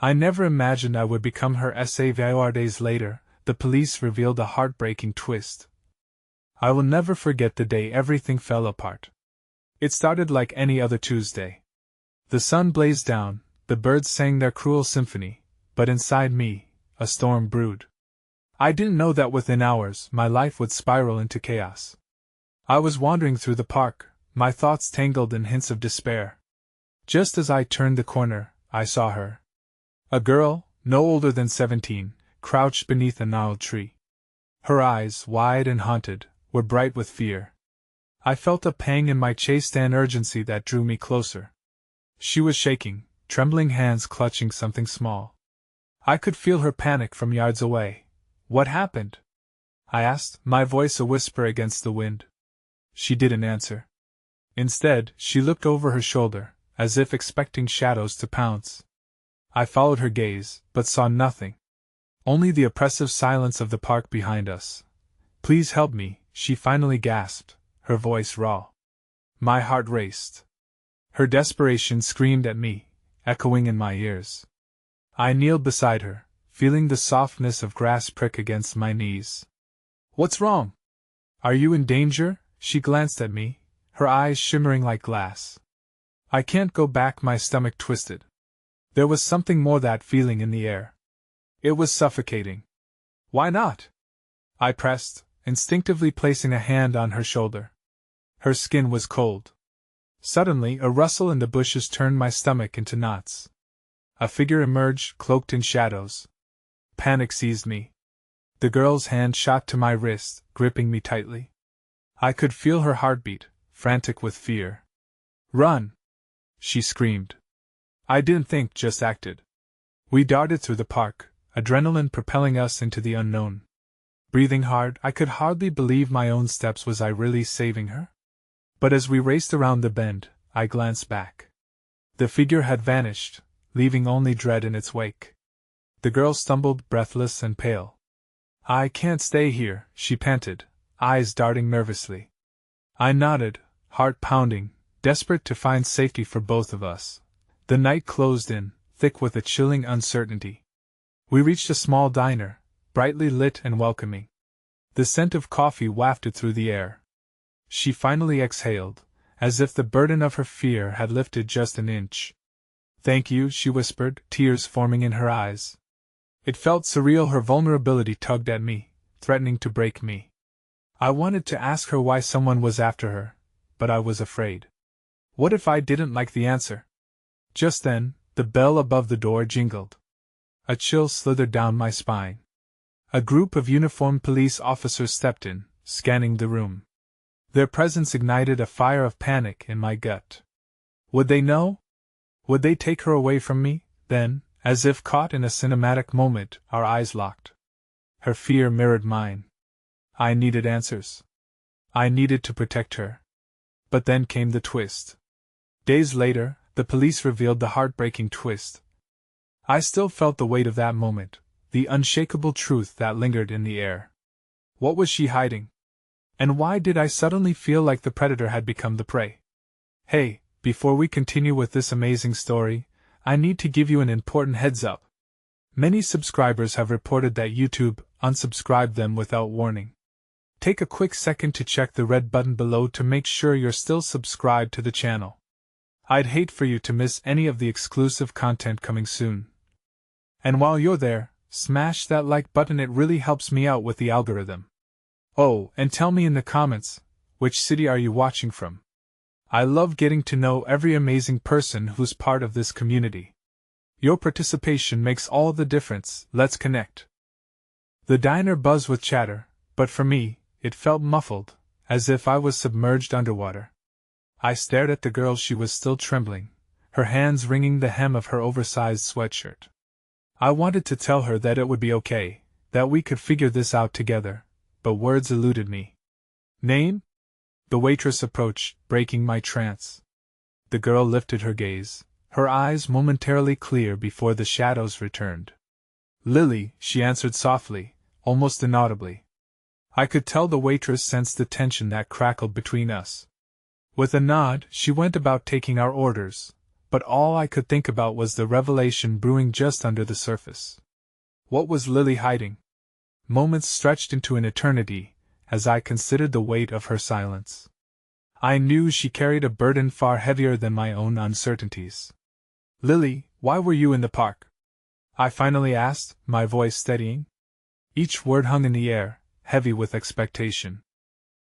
I never imagined I would become her savior. Days later, the police revealed a heartbreaking twist. I will never forget the day everything fell apart. It started like any other Tuesday. The sun blazed down, the birds sang their cruel symphony, but inside me, a storm brewed. I didn't know that within hours my life would spiral into chaos. I was wandering through the park, my thoughts tangled in hints of despair. Just as I turned the corner, I saw her. A girl, no older than 17, crouched beneath a gnarled tree. Her eyes, wide and haunted, were bright with fear. I felt a pang in my chest, an urgency that drew me closer. She was shaking, trembling hands clutching something small. I could feel her panic from yards away. "What happened?" I asked, my voice a whisper against the wind. She didn't answer. Instead, she looked over her shoulder, as if expecting shadows to pounce. I followed her gaze, but saw nothing. Only the oppressive silence of the park behind us. "Please help me," she finally gasped, her voice raw. My heart raced. Her desperation screamed at me, echoing in my ears. I kneeled beside her, feeling the softness of grass prick against my knees. "What's wrong? Are you in danger?" She glanced at me, her eyes shimmering like glass. "I can't go back," my stomach twisted. There was something more, that feeling in the air. It was suffocating. "Why not?" I pressed, instinctively placing a hand on her shoulder. Her skin was cold. Suddenly, a rustle in the bushes turned my stomach into knots. A figure emerged, cloaked in shadows. Panic seized me. The girl's hand shot to my wrist, gripping me tightly. I could feel her heartbeat, frantic with fear. "Run!" she screamed. I didn't think, just acted. We darted through the park, adrenaline propelling us into the unknown. Breathing hard, I could hardly believe my own steps. Was I really saving her? But as we raced around the bend, I glanced back. The figure had vanished, leaving only dread in its wake. The girl stumbled, breathless and pale. "I can't stay here," she panted, eyes darting nervously. I nodded, heart pounding, desperate to find safety for both of us. The night closed in, thick with a chilling uncertainty. We reached a small diner, brightly lit and welcoming. The scent of coffee wafted through the air. She finally exhaled, as if the burden of her fear had lifted just an inch. "Thank you," she whispered, tears forming in her eyes. It felt surreal. Her vulnerability tugged at me, threatening to break me. I wanted to ask her why someone was after her, but I was afraid. What if I didn't like the answer? Just then, the bell above the door jingled. A chill slithered down my spine. A group of uniformed police officers stepped in, scanning the room. Their presence ignited a fire of panic in my gut. Would they know? Would they take her away from me? Then, as if caught in a cinematic moment, our eyes locked. Her fear mirrored mine. I needed answers. I needed to protect her. But then came the twist. Days later, the police revealed the heartbreaking twist. I still felt the weight of that moment, the unshakable truth that lingered in the air. What was she hiding? And why did I suddenly feel like the predator had become the prey? Hey, before we continue with this amazing story, I need to give you an important heads up. Many subscribers have reported that YouTube unsubscribed them without warning. Take a quick second to check the red button below to make sure you're still subscribed to the channel. I'd hate for you to miss any of the exclusive content coming soon. And while you're there, smash that like button, it really helps me out with the algorithm. Oh, and tell me in the comments, which city are you watching from? I love getting to know every amazing person who's part of this community. Your participation makes all the difference. Let's connect. The diner buzzed with chatter, but for me, it felt muffled, as if I was submerged underwater. I stared at the girl. She was still trembling, her hands wringing the hem of her oversized sweatshirt. I wanted to tell her that it would be okay, that we could figure this out together, but words eluded me. "Name?" The waitress approached, breaking my trance. The girl lifted her gaze, her eyes momentarily clear before the shadows returned. "Lily," she answered softly, almost inaudibly. I could tell the waitress sensed the tension that crackled between us. With a nod, she went about taking our orders, but all I could think about was the revelation brewing just under the surface. What was Lily hiding? Moments stretched into an eternity, as I considered the weight of her silence. I knew she carried a burden far heavier than my own uncertainties. "Lily, why were you in the park?" I finally asked, my voice steadying. Each word hung in the air, heavy with expectation.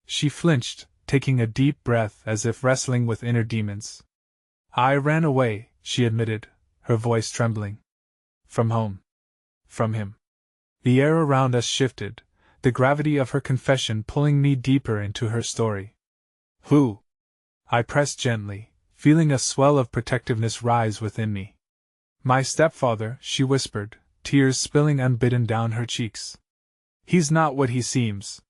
She flinched, taking a deep breath as if wrestling with inner demons. "I ran away," she admitted, her voice trembling. "From home. From him." The air around us shifted, the gravity of her confession pulling me deeper into her story. "Who?" I pressed gently, feeling a swell of protectiveness rise within me. "My stepfather," she whispered, tears spilling unbidden down her cheeks. "He's not what he seems.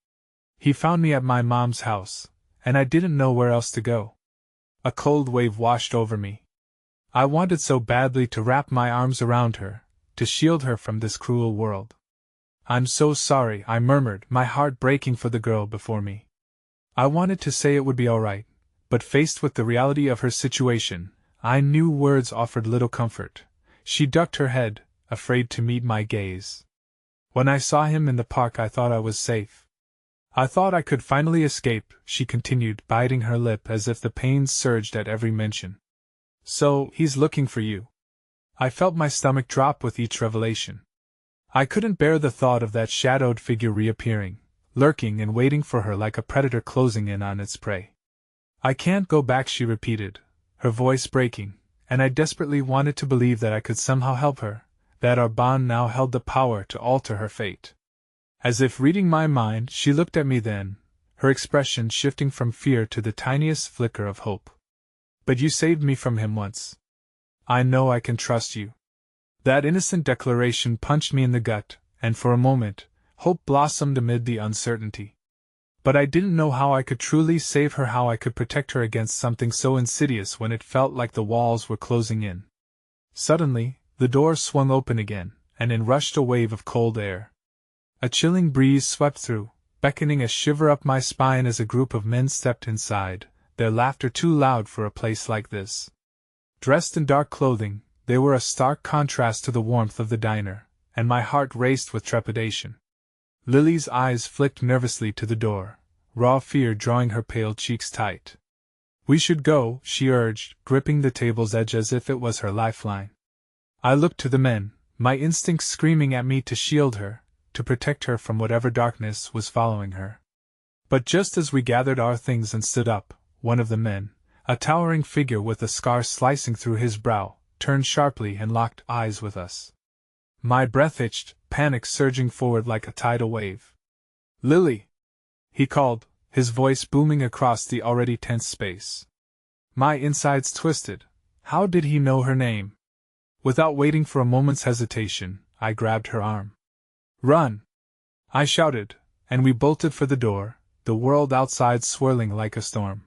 He found me at my mom's house, and I didn't know where else to go." A cold wave washed over me. I wanted so badly to wrap my arms around her, to shield her from this cruel world. "I'm so sorry," I murmured, my heart breaking for the girl before me. I wanted to say it would be all right, but faced with the reality of her situation, I knew words offered little comfort. She ducked her head, afraid to meet my gaze. "When I saw him in the park, I thought I was safe. I thought I could finally escape," she continued, biting her lip as if the pain surged at every mention. "So, he's looking for you." I felt my stomach drop with each revelation. I couldn't bear the thought of that shadowed figure reappearing, lurking and waiting for her like a predator closing in on its prey. "I can't go back," she repeated, her voice breaking, and I desperately wanted to believe that I could somehow help her, that our bond now held the power to alter her fate. As if reading my mind, she looked at me then, her expression shifting from fear to the tiniest flicker of hope. "But you saved me from him once. I know I can trust you." That innocent declaration punched me in the gut, and for a moment, hope blossomed amid the uncertainty. But I didn't know how I could truly save her, how I could protect her against something so insidious when it felt like the walls were closing in. Suddenly, the door swung open again, and in rushed a wave of cold air. A chilling breeze swept through, beckoning a shiver up my spine as a group of men stepped inside, their laughter too loud for a place like this. Dressed in dark clothing, they were a stark contrast to the warmth of the diner, and my heart raced with trepidation. Lily's eyes flicked nervously to the door, raw fear drawing her pale cheeks tight. "We should go," she urged, gripping the table's edge as if it was her lifeline. I looked to the men, my instincts screaming at me to shield her, to protect her from whatever darkness was following her. But just as we gathered our things and stood up, one of the men, a towering figure with a scar slicing through his brow, turned sharply and locked eyes with us. My breath itched, panic surging forward like a tidal wave. "Lily!" he called, his voice booming across the already tense space. My insides twisted. How did he know her name? Without waiting for a moment's hesitation, I grabbed her arm. "Run!" I shouted, and we bolted for the door, the world outside swirling like a storm.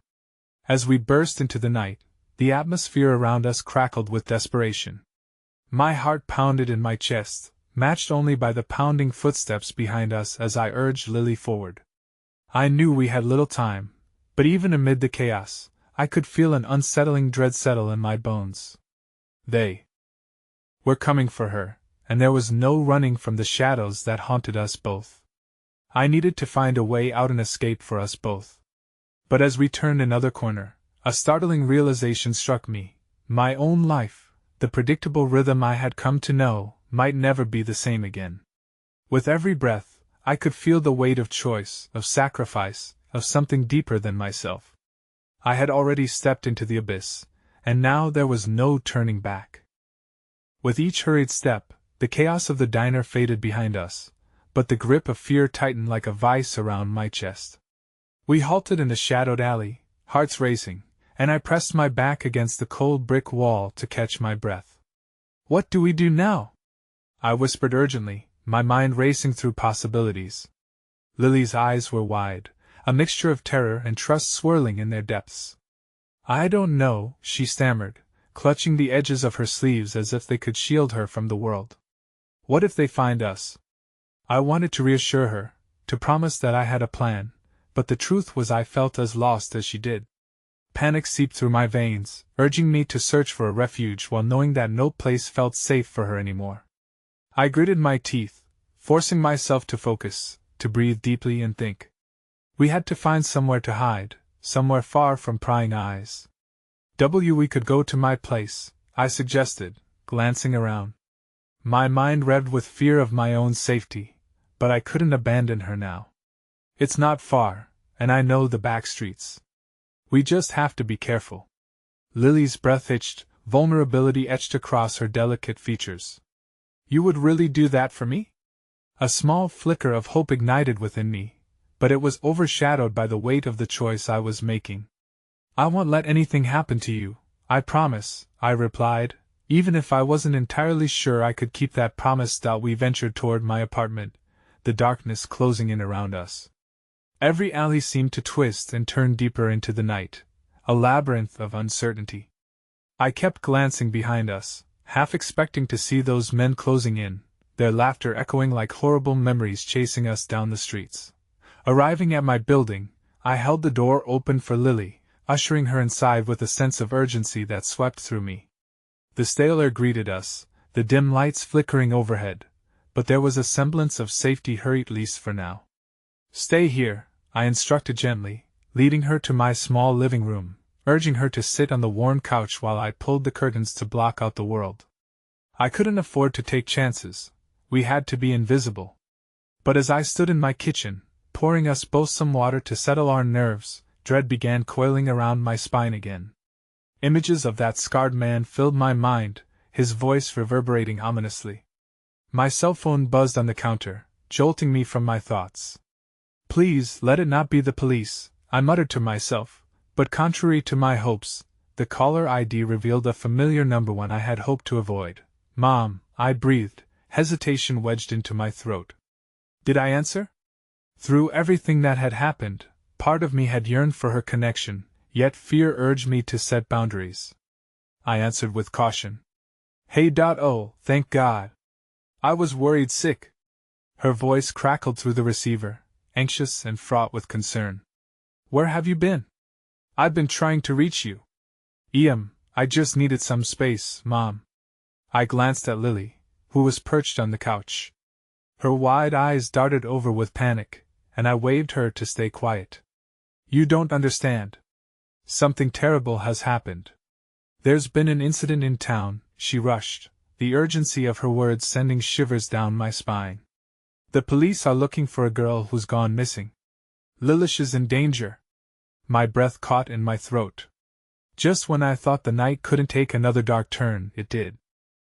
As we burst into the night, the atmosphere around us crackled with desperation. My heart pounded in my chest, matched only by the pounding footsteps behind us as I urged Lily forward. I knew we had little time, but even amid the chaos, I could feel an unsettling dread settle in my bones. They were coming for her, and there was no running from the shadows that haunted us both. I needed to find a way out, and escape for us both. But as we turned another corner, a startling realization struck me. My own life, the predictable rhythm I had come to know, might never be the same again. With every breath, I could feel the weight of choice, of sacrifice, of something deeper than myself. I had already stepped into the abyss, and now there was no turning back. With each hurried step, the chaos of the diner faded behind us, but the grip of fear tightened like a vice around my chest. We halted in a shadowed alley, hearts racing, and I pressed my back against the cold brick wall to catch my breath. "What do we do now?" I whispered urgently, my mind racing through possibilities. Lily's eyes were wide, a mixture of terror and trust swirling in their depths. "I don't know," she stammered, clutching the edges of her sleeves as if they could shield her from the world. "What if they find us?" I wanted to reassure her, to promise that I had a plan, but the truth was I felt as lost as she did. Panic seeped through my veins, urging me to search for a refuge while knowing that no place felt safe for her anymore. I gritted my teeth, forcing myself to focus, to breathe deeply and think. We had to find somewhere to hide, somewhere far from prying eyes. We could go to my place, I suggested, glancing around. My mind revved with fear of my own safety, but I couldn't abandon her now. It's not far, and I know the back streets. We just have to be careful. Lily's breath hitched, vulnerability etched across her delicate features. You would really do that for me? A small flicker of hope ignited within me, but it was overshadowed by the weight of the choice I was making. I won't let anything happen to you, I promise, I replied, even if I wasn't entirely sure I could keep that promise. We ventured toward my apartment, the darkness closing in around us. Every alley seemed to twist and turn deeper into the night, a labyrinth of uncertainty. I kept glancing behind us, half expecting to see those men closing in, their laughter echoing like horrible memories chasing us down the streets. Arriving at my building, I held the door open for Lily, ushering her inside with a sense of urgency that swept through me. The stale air greeted us, the dim lights flickering overhead, but there was a semblance of safety here, at least for now. Stay here, I instructed gently, leading her to my small living room, urging her to sit on the worn couch while I pulled the curtains to block out the world. I couldn't afford to take chances, we had to be invisible. But as I stood in my kitchen, pouring us both some water to settle our nerves, dread began coiling around my spine again. Images of that scarred man filled my mind, his voice reverberating ominously. My cell phone buzzed on the counter, jolting me from my thoughts. Please let it not be the police, I muttered to myself, but contrary to my hopes, the caller ID revealed a familiar number, one I had hoped to avoid. Mom, I breathed, hesitation wedged into my throat. Did I answer? Through everything that had happened, part of me had yearned for her connection, yet fear urged me to set boundaries. I answered with caution. Hey. Oh, thank God. I was worried sick. Her voice crackled through the receiver, anxious and fraught with concern. Where have you been? I've been trying to reach you. I just needed some space, Mom. I glanced at Lily, who was perched on the couch. Her wide eyes darted over with panic, and I waved her to stay quiet. You don't understand. Something terrible has happened. There's been an incident in town, she rushed, the urgency of her words sending shivers down my spine. The police are looking for a girl who's gone missing. Lilish is in danger. My breath caught in my throat. Just when I thought the night couldn't take another dark turn, it did.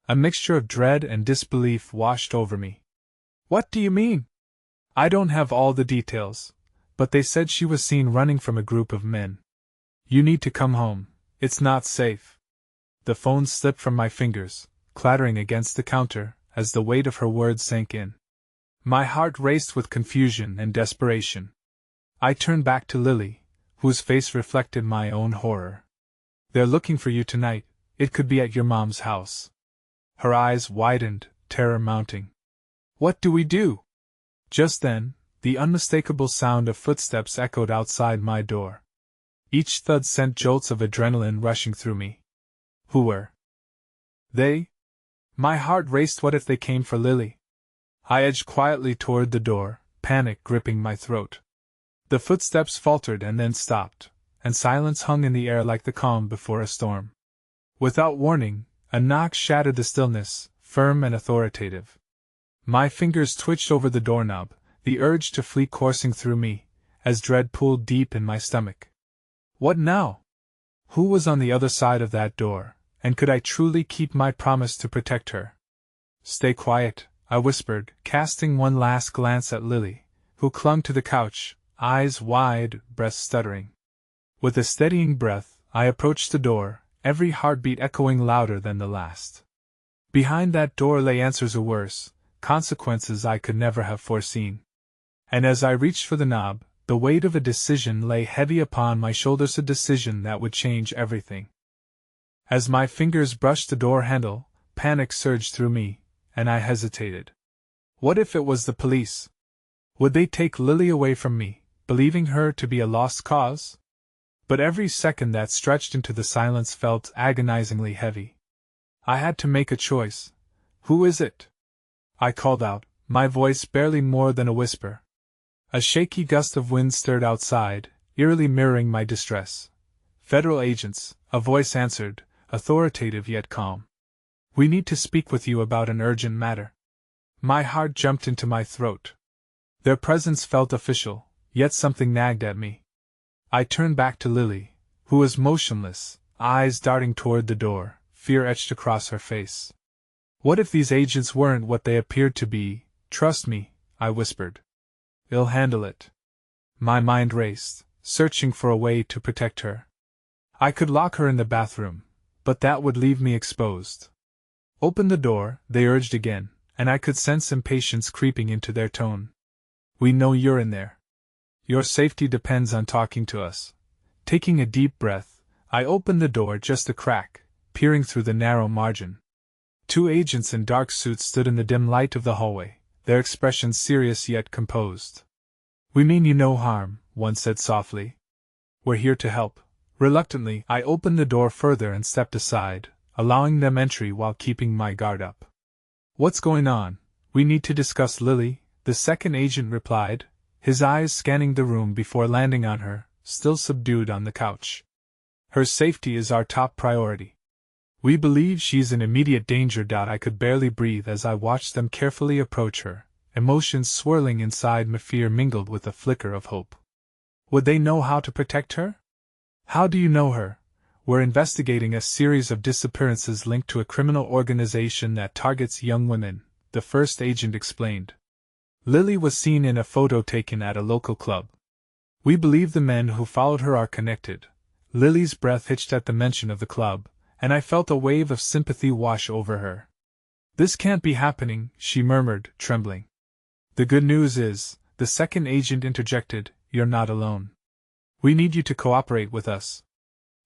A mixture of dread and disbelief washed over me. What do you mean? I don't have all the details, but they said she was seen running from a group of men. You need to come home, it's not safe. The phone slipped from my fingers, clattering against the counter, as the weight of her words sank in. My heart raced with confusion and desperation. I turned back to Lily, whose face reflected my own horror. They're looking for you tonight, it could be at your mom's house. Her eyes widened, terror mounting. What do we do? Just then, the unmistakable sound of footsteps echoed outside my door. Each thud sent jolts of adrenaline rushing through me. Who were they? My heart raced. What if they came for Lily? I edged quietly toward the door, panic gripping my throat. The footsteps faltered and then stopped, and silence hung in the air like the calm before a storm. Without warning, a knock shattered the stillness, firm and authoritative. My fingers twitched over the doorknob, the urge to flee coursing through me, as dread pulled deep in my stomach. What now? Who was on the other side of that door, and could I truly keep my promise to protect her? Stay quiet, I whispered, casting one last glance at Lily, who clung to the couch, eyes wide, breath stuttering. With a steadying breath, I approached the door, every heartbeat echoing louder than the last. Behind that door lay answers or worse, consequences I could never have foreseen. And as I reached for the knob, the weight of a decision lay heavy upon my shoulders, a decision that would change everything. As my fingers brushed the door handle, panic surged through me, and I hesitated. What if it was the police? Would they take Lily away from me, believing her to be a lost cause? But every second that stretched into the silence felt agonizingly heavy. I had to make a choice. Who is it? I called out, my voice barely more than a whisper. A shaky gust of wind stirred outside, eerily mirroring my distress. Federal agents, a voice answered, authoritative yet calm. We need to speak with you about an urgent matter. My heart jumped into my throat. Their presence felt official, yet something nagged at me. I turned back to Lily, who was motionless, eyes darting toward the door, fear etched across her face. What if these agents weren't what they appeared to be? Trust me, I whispered. They'll handle it. My mind raced, searching for a way to protect her. I could lock her in the bathroom, but that would leave me exposed. Open the door, they urged again, and I could sense impatience creeping into their tone. We know you're in there. Your safety depends on talking to us. Taking a deep breath, I opened the door just a crack, peering through the narrow margin. 2 agents in dark suits stood in the dim light of the hallway, their expressions serious yet composed. We mean you no harm, one said softly. We're here to help. Reluctantly, I opened the door further and stepped aside, allowing them entry while keeping my guard up. What's going on? We need to discuss Lily, the second agent replied, his eyes scanning the room before landing on her, still subdued on the couch. Her safety is our top priority. We believe she's in immediate danger. I could barely breathe as I watched them carefully approach her, emotions swirling inside me, fear mingled with a flicker of hope. Would they know how to protect her? How do you know her? We're investigating a series of disappearances linked to a criminal organization that targets young women, the first agent explained. Lily was seen in a photo taken at a local club. We believe the men who followed her are connected. Lily's breath hitched at the mention of the club, and I felt a wave of sympathy wash over her. This can't be happening, she murmured, trembling. The good news is, the second agent interjected, you're not alone. We need you to cooperate with us.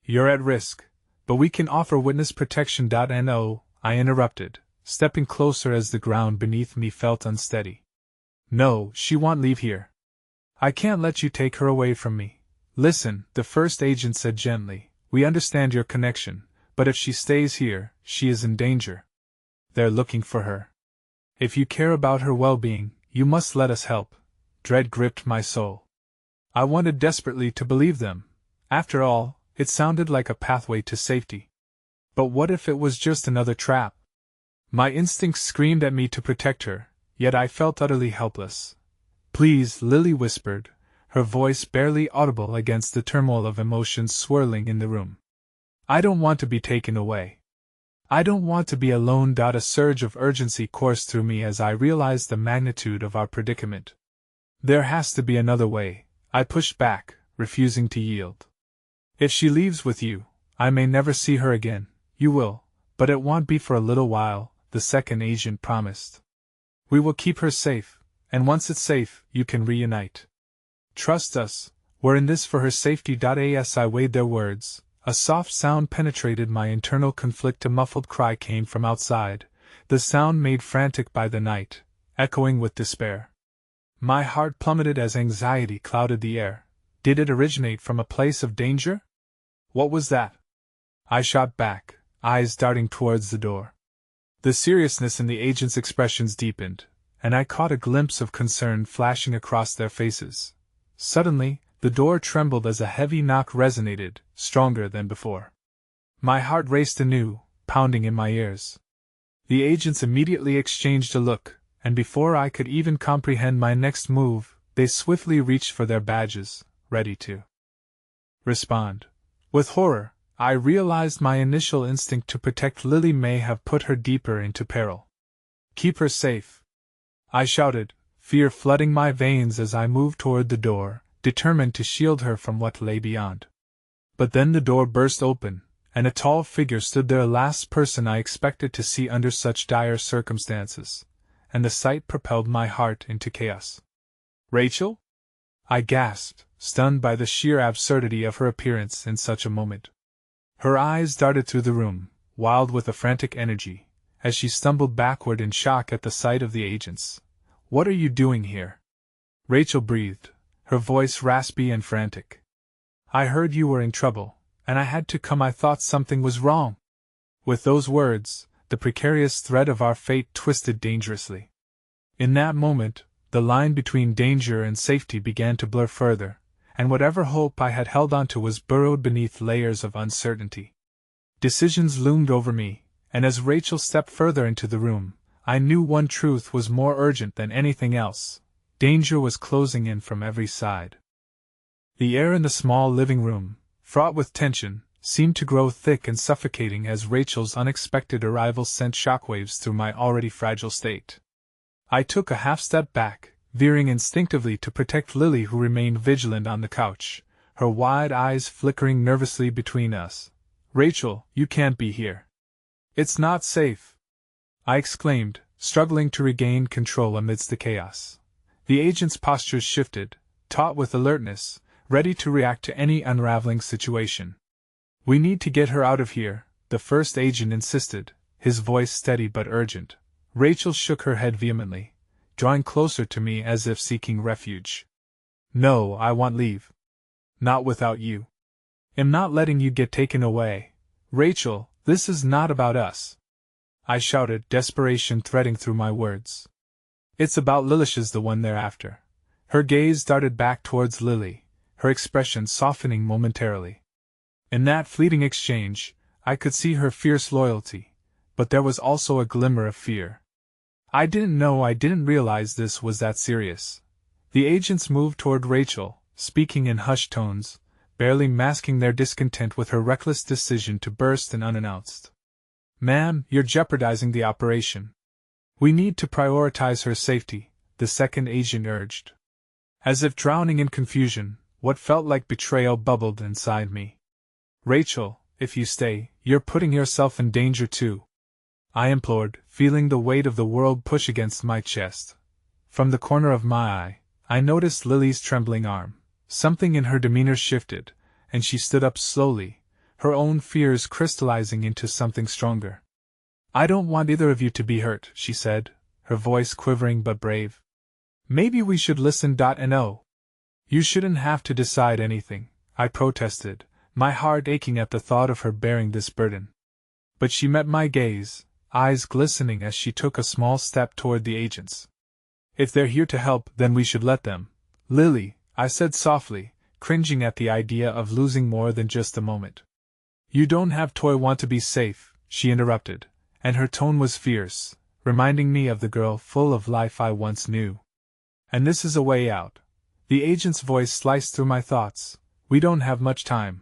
You're at risk, but we can offer witness protection. No, I interrupted, stepping closer as the ground beneath me felt unsteady. No, she won't leave here. I can't let you take her away from me. Listen, the first agent said gently, we understand your connection, but if she stays here, she is in danger. They're looking for her. If you care about her well-being, you must let us help. Dread gripped my soul. I wanted desperately to believe them. After all, it sounded like a pathway to safety. But what if it was just another trap? My instincts screamed at me to protect her, yet I felt utterly helpless. Please, Lily whispered, her voice barely audible against the turmoil of emotions swirling in the room. I don't want to be taken away. I don't want to be alone. A surge of urgency coursed through me as I realized the magnitude of our predicament. There has to be another way, I pushed back, refusing to yield. If she leaves with you, I may never see her again. You will, but it won't be for a little while, the second agent promised. We will keep her safe, and once it's safe, you can reunite. Trust us, we're in this for her safety. As I weighed their words, a soft sound penetrated my internal conflict. A muffled cry came from outside, the sound made frantic by the night, echoing with despair. My heart plummeted as anxiety clouded the air. Did it originate from a place of danger? What was that? I shot back, eyes darting towards the door. The seriousness in the agent's expressions deepened, and I caught a glimpse of concern flashing across their faces. Suddenly, the door trembled as a heavy knock resonated, stronger than before. My heart raced anew, pounding in my ears. The agents immediately exchanged a look, and before I could even comprehend my next move, they swiftly reached for their badges, ready to respond. With horror, I realized my initial instinct to protect Lily may have put her deeper into peril. Keep her safe, I shouted, fear flooding my veins as I moved toward the door, determined to shield her from what lay beyond. But then the door burst open, and a tall figure stood there, last person I expected to see under such dire circumstances, and the sight propelled my heart into chaos. Rachel? I gasped, stunned by the sheer absurdity of her appearance in such a moment. Her eyes darted through the room, wild with a frantic energy, as she stumbled backward in shock at the sight of the agents. What are you doing here? Rachel breathed, her voice raspy and frantic. I heard you were in trouble, and I had to come. I thought something was wrong." With those words, the precarious thread of our fate twisted dangerously. In that moment, the line between danger and safety began to blur further, and whatever hope I had held onto was burrowed beneath layers of uncertainty. Decisions loomed over me, and as Rachel stepped further into the room, I knew one truth was more urgent than anything else: danger was closing in from every side. The air in the small living room, fraught with tension, seemed to grow thick and suffocating as Rachel's unexpected arrival sent shockwaves through my already fragile state. I took a half-step back, veering instinctively to protect Lily, who remained vigilant on the couch, her wide eyes flickering nervously between us. "Rachel, you can't be here. It's not safe," I exclaimed, struggling to regain control amidst the chaos. The agent's postures shifted, taut with alertness, ready to react to any unraveling situation. "We need to get her out of here," the first agent insisted, his voice steady but urgent. Rachel shook her head vehemently, drawing closer to me as if seeking refuge. "No, I want leave. Not without you. I'm not letting you get taken away. Rachel, this is not about us," I shouted, desperation threading through my words. "It's about Lilish's the one they're after." Her gaze darted back towards Lily, her expression softening momentarily. In that fleeting exchange, I could see her fierce loyalty, but there was also a glimmer of fear. I didn't realize this was that serious. The agents moved toward Rachel, speaking in hushed tones, barely masking their discontent with her reckless decision to burst in unannounced. "Ma'am, you're jeopardizing the operation. We need to prioritize her safety," the second agent urged. As if drowning in confusion, what felt like betrayal bubbled inside me. "Rachel, if you stay, you're putting yourself in danger too," I implored, feeling the weight of the world push against my chest. From the corner of my eye, I noticed Lily's trembling arm. Something in her demeanor shifted, and she stood up slowly, her own fears crystallizing into something stronger. "I don't want either of you to be hurt," she said, her voice quivering but brave. "Maybe we should listen. No. You shouldn't have to decide anything," I protested, my heart aching at the thought of her bearing this burden. But she met my gaze, eyes glistening as she took a small step toward the agents. "If they're here to help, then we should let them." "Lily," I said softly, cringing at the idea of losing more than just a moment. "You don't have to want to be safe," she interrupted, and her tone was fierce, reminding me of the girl full of life I once knew. "And this is a way out." The agent's voice sliced through my thoughts. "We don't have much time.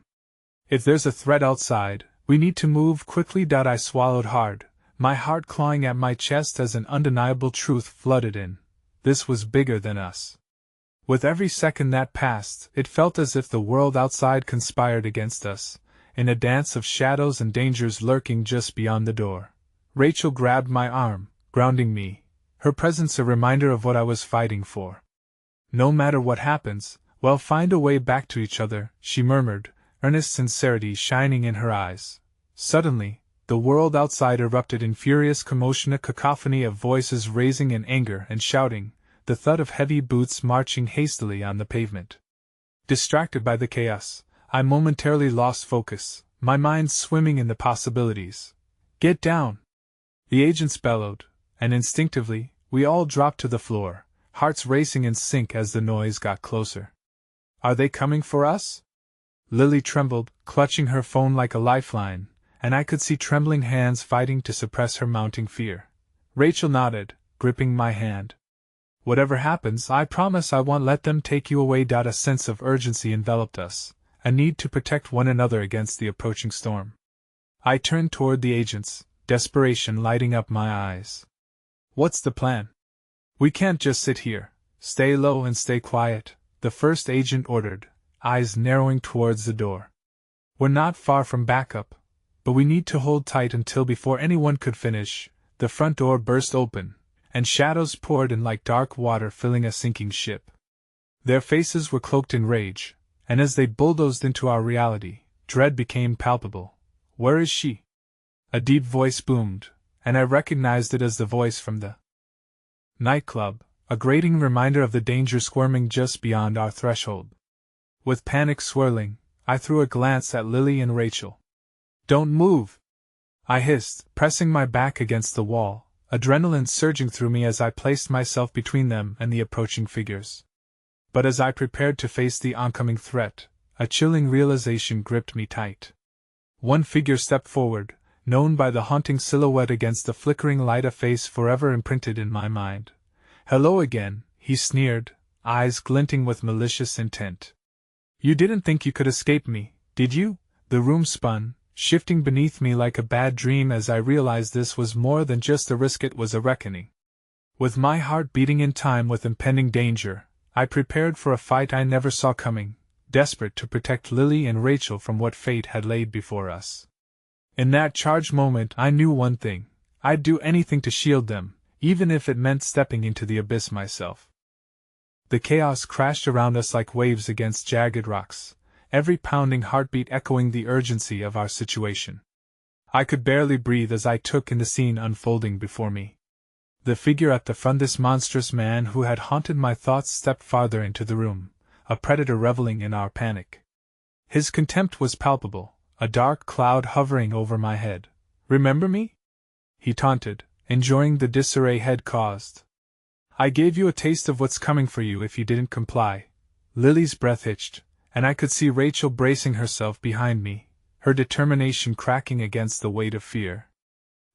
If there's a threat outside, we need to move quickly." I swallowed hard, my heart clawing at my chest as an undeniable truth flooded in. This was bigger than us. With every second that passed, it felt as if the world outside conspired against us, in a dance of shadows and dangers lurking just beyond the door. Rachel grabbed my arm, grounding me, her presence a reminder of what I was fighting for. "No matter what happens, we'll find a way back to each other," she murmured, earnest sincerity shining in her eyes. Suddenly, the world outside erupted in furious commotion, a cacophony of voices raising in anger and shouting, the thud of heavy boots marching hastily on the pavement. Distracted by the chaos, I momentarily lost focus, my mind swimming in the possibilities. "Get down!" the agents bellowed, and instinctively, we all dropped to the floor, hearts racing in sync as the noise got closer. "Are they coming for us?" Lily trembled, clutching her phone like a lifeline, and I could see trembling hands fighting to suppress her mounting fear. Rachel nodded, gripping my hand. "Whatever happens, I promise I won't let them take you away." A sense of urgency enveloped us, a need to protect one another against the approaching storm. I turned toward the agents, desperation lighting up my eyes. "What's the plan?" "We can't just sit here. Stay low and stay quiet," the first agent ordered, eyes narrowing towards the door. "We're not far from backup, but we need to hold tight until." Before anyone could finish, the front door burst open, and shadows poured in like dark water filling a sinking ship. Their faces were cloaked in rage, and as they bulldozed into our reality, dread became palpable. "Where is she?" A deep voice boomed, and I recognized it as the voice from the nightclub, a grating reminder of the danger squirming just beyond our threshold. With panic swirling, I threw a glance at Lily and Rachel. "Don't move!" I hissed, pressing my back against the wall, adrenaline surging through me as I placed myself between them and the approaching figures. But as I prepared to face the oncoming threat, a chilling realization gripped me tight. One figure stepped forward, known by the haunting silhouette against the flickering light, a face forever imprinted in my mind. "Hello again," he sneered, eyes glinting with malicious intent. "You didn't think you could escape me, did you?" The room spun, shifting beneath me like a bad dream as I realized this was more than just a risk, it was a reckoning. With my heart beating in time with impending danger, I prepared for a fight I never saw coming, desperate to protect Lily and Rachel from what fate had laid before us. In that charged moment I knew one thing: I'd do anything to shield them, even if it meant stepping into the abyss myself. The chaos crashed around us like waves against jagged rocks, every pounding heartbeat echoing the urgency of our situation. I could barely breathe as I took in the scene unfolding before me. The figure at the front, this monstrous man who had haunted my thoughts, stepped farther into the room, a predator reveling in our panic. His contempt was palpable, a dark cloud hovering over my head. "Remember me?" he taunted, enjoying the disarray had caused. "I gave you a taste of what's coming for you if you didn't comply." Lily's breath hitched, and I could see Rachel bracing herself behind me, her determination cracking against the weight of fear.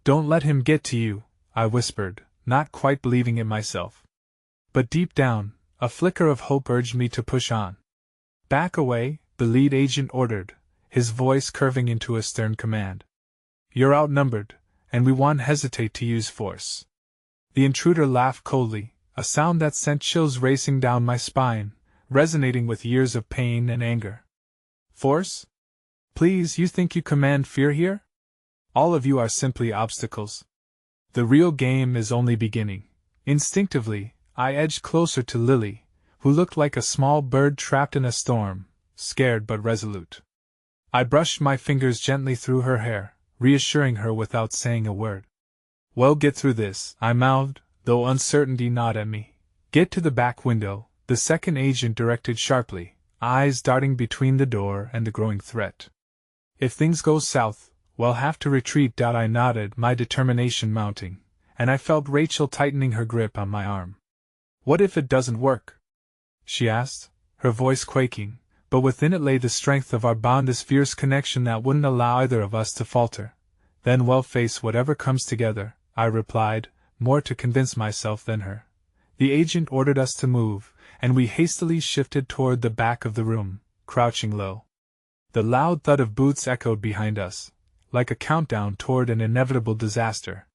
"Don't let him get to you," I whispered, not quite believing it myself. But deep down, a flicker of hope urged me to push on. "Back away," the lead agent ordered, his voice curving into a stern command. "You're outnumbered, and we won't hesitate to use force." The intruder laughed coldly, a sound that sent chills racing down my spine, resonating with years of pain and anger. "Force? Please, you think you command fear here? All of you are simply obstacles. The real game is only beginning." Instinctively, I edged closer to Lily, who looked like a small bird trapped in a storm, scared but resolute. I brushed my fingers gently through her hair, reassuring her without saying a word. "Well, get through this," I mouthed, though uncertainty gnawed at me. "Get to the back window," the second agent directed sharply, eyes darting between the door and the growing threat. "If things go south, we'll have to retreat." I nodded, my determination mounting, and I felt Rachel tightening her grip on my arm. "What if it doesn't work?" she asked, her voice quaking, but within it lay the strength of our bond, this fierce connection that wouldn't allow either of us to falter. "Then we'll face whatever comes together," I replied, more to convince myself than her. The agent ordered us to move, and we hastily shifted toward the back of the room, crouching low. The loud thud of boots echoed behind us, like a countdown toward an inevitable disaster.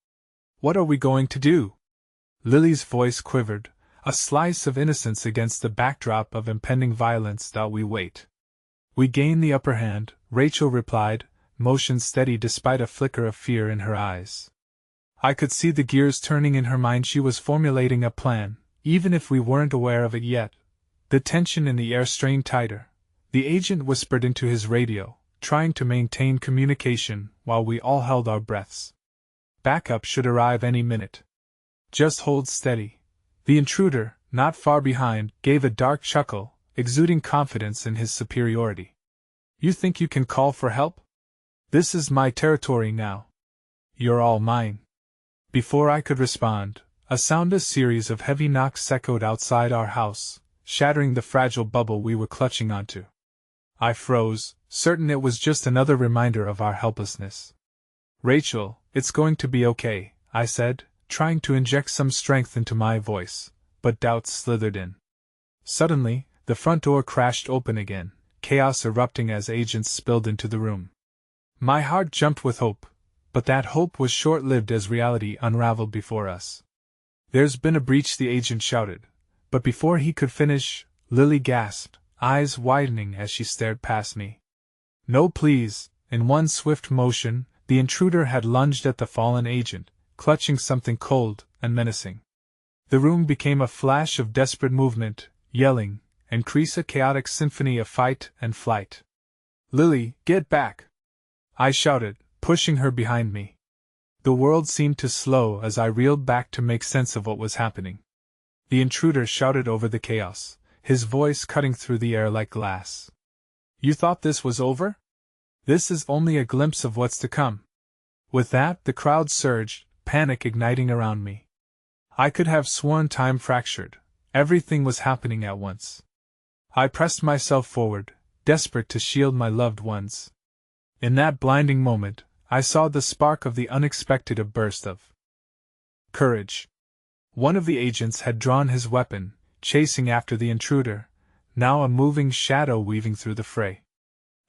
"What are we going to do?" Lily's voice quivered, a slice of innocence against the backdrop of impending violence. "We wait. We gain the upper hand," Rachel replied, motion steady despite a flicker of fear in her eyes. I could see the gears turning in her mind. She was formulating a plan, even if we weren't aware of it yet. The tension in the air strained tighter. The agent whispered into his radio, trying to maintain communication while we all held our breaths. "Backup should arrive any minute. Just hold steady." The intruder, not far behind, gave a dark chuckle, exuding confidence in his superiority. "You think you can call for help? This is my territory now. You're all mine." Before I could respond, a series of heavy knocks echoed outside our house, shattering the fragile bubble we were clutching onto. I froze, certain it was just another reminder of our helplessness. "Rachel, it's going to be okay," I said, trying to inject some strength into my voice, but doubt slithered in. Suddenly, the front door crashed open again, chaos erupting as agents spilled into the room. My heart jumped with hope, but that hope was short-lived as reality unraveled before us. "There's been a breach," the agent shouted, but before he could finish, Lily gasped, eyes widening as she stared past me. "No, please." In one swift motion, the intruder had lunged at the fallen agent, clutching something cold and menacing. The room became a flash of desperate movement, yelling, increased a chaotic symphony of fight and flight. "Lily, get back!" I shouted, pushing her behind me. The world seemed to slow as I reeled back to make sense of what was happening. The intruder shouted over the chaos, his voice cutting through the air like glass. You thought this was over? This is only a glimpse of what's to come. With that, the crowd surged, panic igniting around me. I could have sworn time fractured. Everything was happening at once. I pressed myself forward, desperate to shield my loved ones. In that blinding moment, I saw the spark of the unexpected, a burst of courage. One of the agents had drawn his weapon, chasing after the intruder, now a moving shadow weaving through the fray.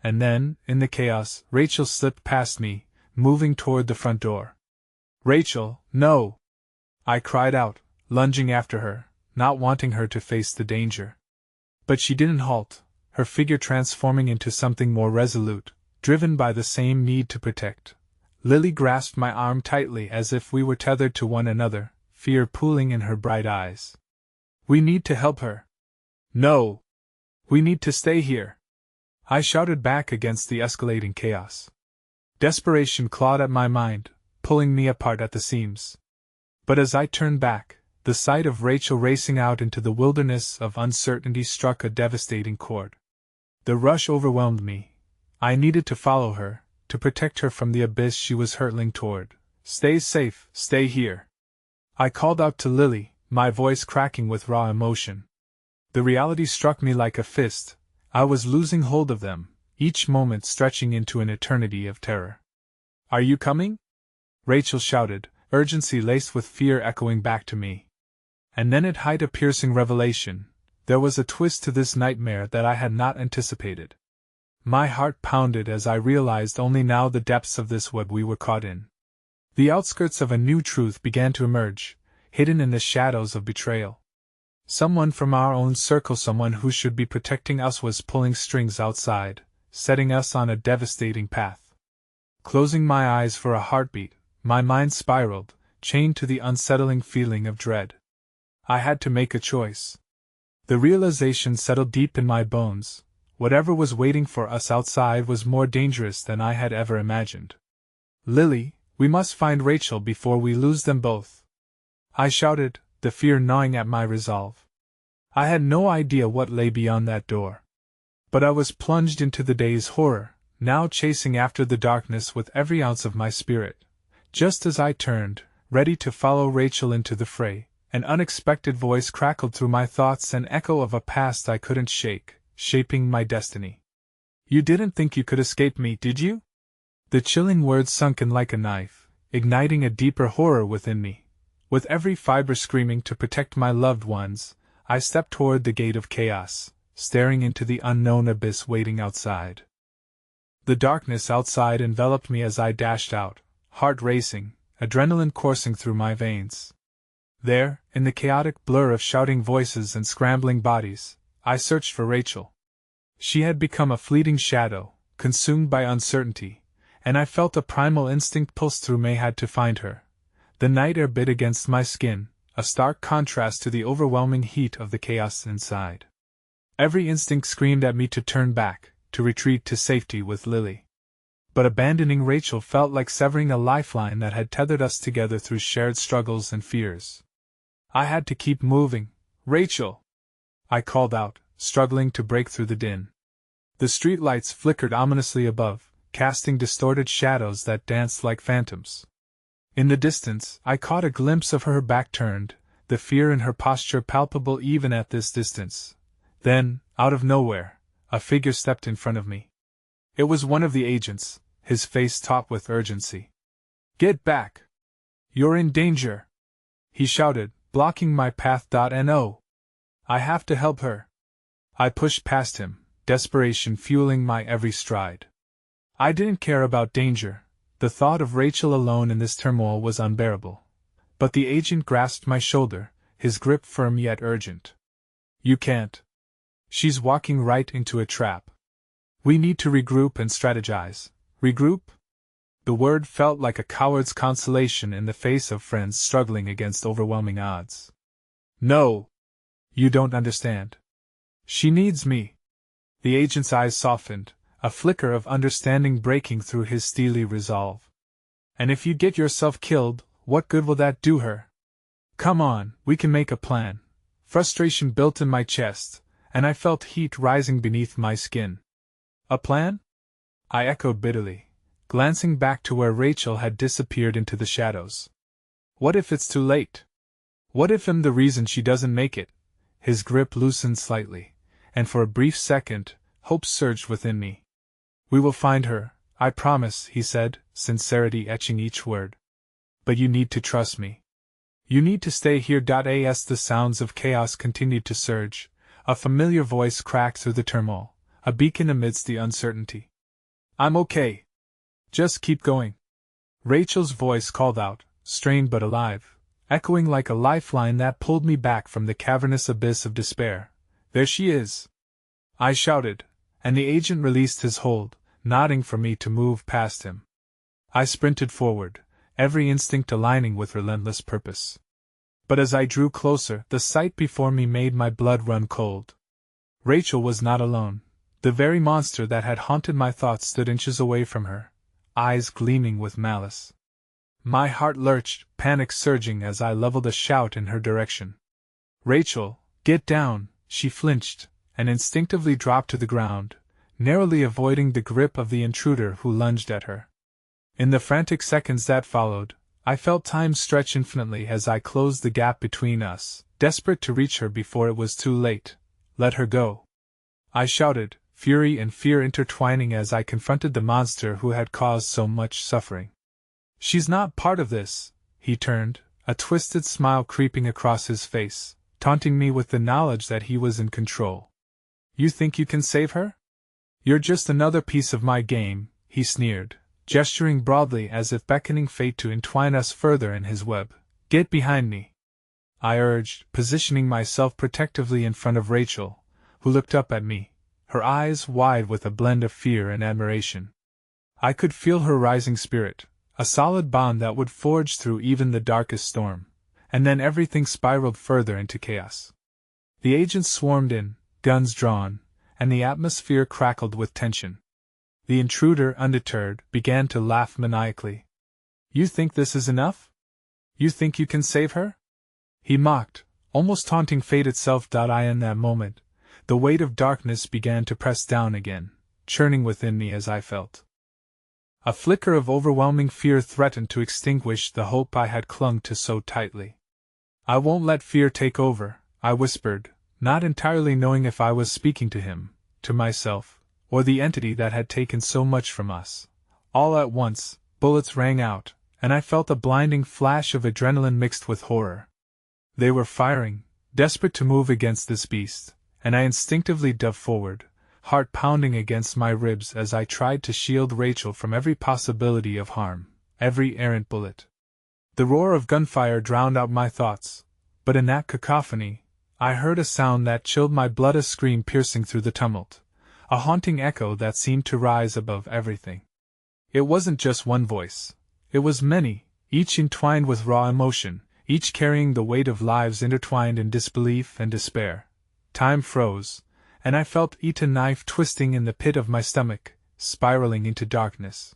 And then, in the chaos, Rachel slipped past me, moving toward the front door. Rachel, no! I cried out, lunging after her, not wanting her to face the danger. But she didn't halt, her figure transforming into something more resolute, driven by the same need to protect. Lily grasped my arm tightly as if we were tethered to one another, fear pooling in her bright eyes. We need to help her. No! We need to stay here! I shouted back against the escalating chaos. Desperation clawed at my mind, pulling me apart at the seams. But as I turned back, the sight of Rachel racing out into the wilderness of uncertainty struck a devastating chord. The rush overwhelmed me. I needed to follow her, to protect her from the abyss she was hurtling toward. Stay safe, stay here. I called out to Lily, my voice cracking with raw emotion. The reality struck me like a fist. I was losing hold of them, each moment stretching into an eternity of terror. Are you coming? Rachel shouted, urgency laced with fear echoing back to me. And then it hid a piercing revelation. There was a twist to this nightmare that I had not anticipated. My heart pounded as I realized only now the depths of this web we were caught in. The outskirts of a new truth began to emerge, hidden in the shadows of betrayal. Someone from our own circle, someone who should be protecting us, was pulling strings outside, setting us on a devastating path. Closing my eyes for a heartbeat, my mind spiraled, chained to the unsettling feeling of dread. I had to make a choice. The realization settled deep in my bones. Whatever was waiting for us outside was more dangerous than I had ever imagined. Lily, we must find Rachel before we lose them both. I shouted, the fear gnawing at my resolve. I had no idea what lay beyond that door. But I was plunged into the day's horror, now chasing after the darkness with every ounce of my spirit. Just as I turned, ready to follow Rachel into the fray, an unexpected voice crackled through my thoughts, an echo of a past I couldn't shake, shaping my destiny. You didn't think you could escape me, did you? The chilling words sunk in like a knife, igniting a deeper horror within me. With every fiber screaming to protect my loved ones, I stepped toward the gate of chaos, staring into the unknown abyss waiting outside. The darkness outside enveloped me as I dashed out, heart racing, adrenaline coursing through my veins. There, in the chaotic blur of shouting voices and scrambling bodies, I searched for Rachel. She had become a fleeting shadow, consumed by uncertainty, and I felt a primal instinct pulse through me. I had to find her. The night air bit against my skin, a stark contrast to the overwhelming heat of the chaos inside. Every instinct screamed at me to turn back, to retreat to safety with Lily. But abandoning Rachel felt like severing a lifeline that had tethered us together through shared struggles and fears. I had to keep moving. Rachel! I called out, struggling to break through the din. The streetlights flickered ominously above, casting distorted shadows that danced like phantoms. In the distance, I caught a glimpse of her, back turned, the fear in her posture palpable even at this distance. Then, out of nowhere, a figure stepped in front of me. It was one of the agents, his face taut with urgency. Get back! You're in danger! He shouted, blocking my path. No! I have to help her. I pushed past him, desperation fueling my every stride. I didn't care about danger. The thought of Rachel alone in this turmoil was unbearable. But the agent grasped my shoulder, his grip firm yet urgent. You can't. She's walking right into a trap. We need to regroup and strategize. Regroup? The word felt like a coward's consolation in the face of friends struggling against overwhelming odds. No! You don't understand. She needs me. The agent's eyes softened, a flicker of understanding breaking through his steely resolve. And if you get yourself killed, what good will that do her? Come on, we can make a plan. Frustration built in my chest, and I felt heat rising beneath my skin. A plan? I echoed bitterly, glancing back to where Rachel had disappeared into the shadows. What if it's too late? What if I'm the reason she doesn't make it? His grip loosened slightly, and for a brief second, hope surged within me. We will find her, I promise, he said, sincerity etching each word. But you need to trust me. You need to stay here. As the sounds of chaos continued to surge, a familiar voice cracked through the turmoil, a beacon amidst the uncertainty. I'm okay. Just keep going. Rachel's voice called out, strained but alive, echoing like a lifeline that pulled me back from the cavernous abyss of despair. There she is! I shouted, and the agent released his hold, nodding for me to move past him. I sprinted forward, every instinct aligning with relentless purpose. But as I drew closer, the sight before me made my blood run cold. Rachel was not alone. The very monster that had haunted my thoughts stood inches away from her, eyes gleaming with malice. My heart lurched, panic surging as I leveled a shout in her direction. Rachel, get down! She flinched, and instinctively dropped to the ground, narrowly avoiding the grip of the intruder who lunged at her. In the frantic seconds that followed, I felt time stretch infinitely as I closed the gap between us, desperate to reach her before it was too late. Let her go! I shouted, fury and fear intertwining as I confronted the monster who had caused so much suffering. She's not part of this, he turned, a twisted smile creeping across his face, taunting me with the knowledge that he was in control. You think you can save her? You're just another piece of my game, he sneered, gesturing broadly as if beckoning fate to entwine us further in his web. Get behind me, I urged, positioning myself protectively in front of Rachel, who looked up at me, her eyes wide with a blend of fear and admiration. I could feel her rising spirit, a solid bond that would forge through even the darkest storm, and then everything spiraled further into chaos. The agents swarmed in, guns drawn, and the atmosphere crackled with tension. The intruder, undeterred, began to laugh maniacally. You think this is enough? You think you can save her? He mocked, almost taunting fate itself. In that moment, the weight of darkness began to press down again, churning within me as I felt. A flicker of overwhelming fear threatened to extinguish the hope I had clung to so tightly. I won't let fear take over, I whispered, not entirely knowing if I was speaking to him, to myself, or the entity that had taken so much from us. All at once, bullets rang out, and I felt a blinding flash of adrenaline mixed with horror. They were firing, desperate to move against this beast, and I instinctively dove forward, heart pounding against my ribs as I tried to shield Rachel from every possibility of harm, every errant bullet. The roar of gunfire drowned out my thoughts, but in that cacophony, I heard a sound that chilled my blood, a scream piercing through the tumult, a haunting echo that seemed to rise above everything. It wasn't just one voice. It was many, each entwined with raw emotion, each carrying the weight of lives intertwined in disbelief and despair. Time froze, and I felt each knife twisting in the pit of my stomach, spiraling into darkness.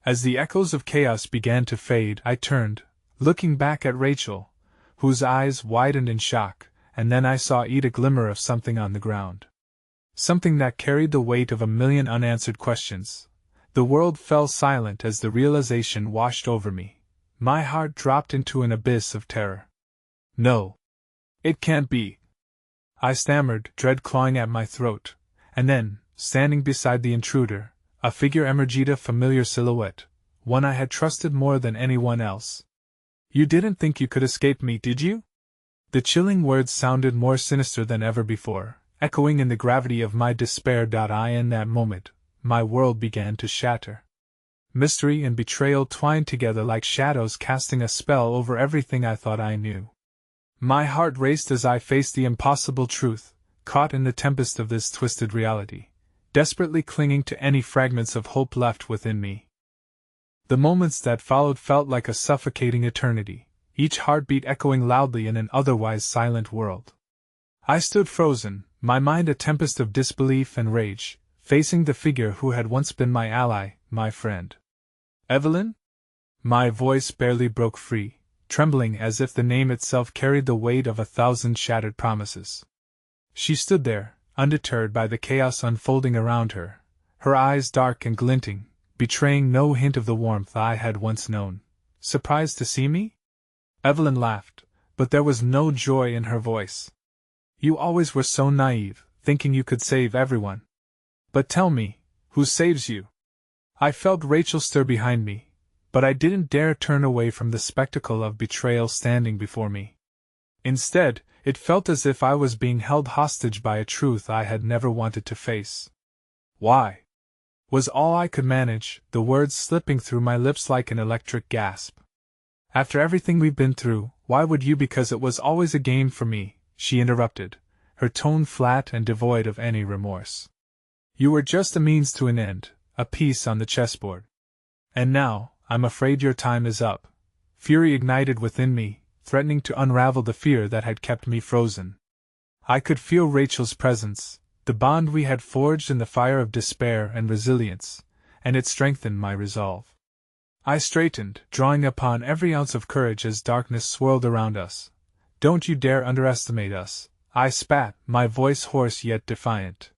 As the echoes of chaos began to fade, I turned, looking back at Rachel, whose eyes widened in shock, and then I saw a glimmer of something on the ground. Something that carried the weight of a million unanswered questions. The world fell silent as the realization washed over me. My heart dropped into an abyss of terror. No. It can't be. I stammered, dread clawing at my throat, and then, standing beside the intruder, a figure emerged, a familiar silhouette, one I had trusted more than anyone else. You didn't think you could escape me, did you? The chilling words sounded more sinister than ever before, echoing in the gravity of my despair. In that moment, my world began to shatter. Mystery and betrayal twined together like shadows, casting a spell over everything I thought I knew. My heart raced as I faced the impossible truth, caught in the tempest of this twisted reality, desperately clinging to any fragments of hope left within me. The moments that followed felt like a suffocating eternity, each heartbeat echoing loudly in an otherwise silent world. I stood frozen, my mind a tempest of disbelief and rage, facing the figure who had once been my ally, my friend. Evelyn? My voice barely broke free, trembling as if the name itself carried the weight of 1,000 shattered promises. She stood there, undeterred by the chaos unfolding around her, her eyes dark and glinting, betraying no hint of the warmth I had once known. Surprised to see me? Evelyn laughed, but there was no joy in her voice. You always were so naive, thinking you could save everyone. But tell me, who saves you? I felt Rachel stir behind me, but I didn't dare turn away from the spectacle of betrayal standing before me. Instead, it felt as if I was being held hostage by a truth I had never wanted to face. Why? Was all I could manage, the words slipping through my lips like an electric gasp. After everything we've been through, why would you? Because it was always a game for me, she interrupted, her tone flat and devoid of any remorse. You were just a means to an end, a piece on the chessboard. And now, I'm afraid your time is up. Fury ignited within me, threatening to unravel the fear that had kept me frozen. I could feel Rachel's presence, the bond we had forged in the fire of despair and resilience, and it strengthened my resolve. I straightened, drawing upon every ounce of courage as darkness swirled around us. Don't you dare underestimate us, I spat, my voice hoarse yet defiant.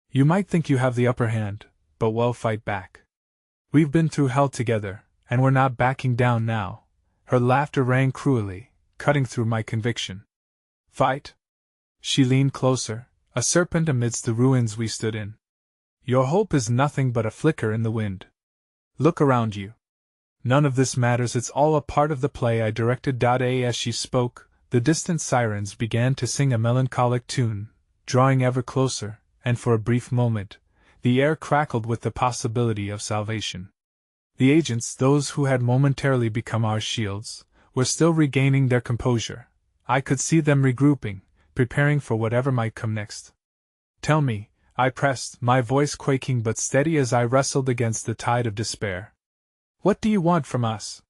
You might think you have the upper hand, but we'll fight back. We've been through hell together, and we're not backing down now. Her laughter rang cruelly, cutting through my conviction. Fight? She leaned closer, a serpent amidst the ruins we stood in. Your hope is nothing but a flicker in the wind. Look around you. None of this matters, it's all a part of the play I directed. As she spoke, the distant sirens began to sing a melancholic tune, drawing ever closer, and for a brief moment, the air crackled with the possibility of salvation. The agents, those who had momentarily become our shields, were still regaining their composure. I could see them regrouping, preparing for whatever might come next. Tell me, I pressed, my voice quaking but steady as I wrestled against the tide of despair. What do you want from us?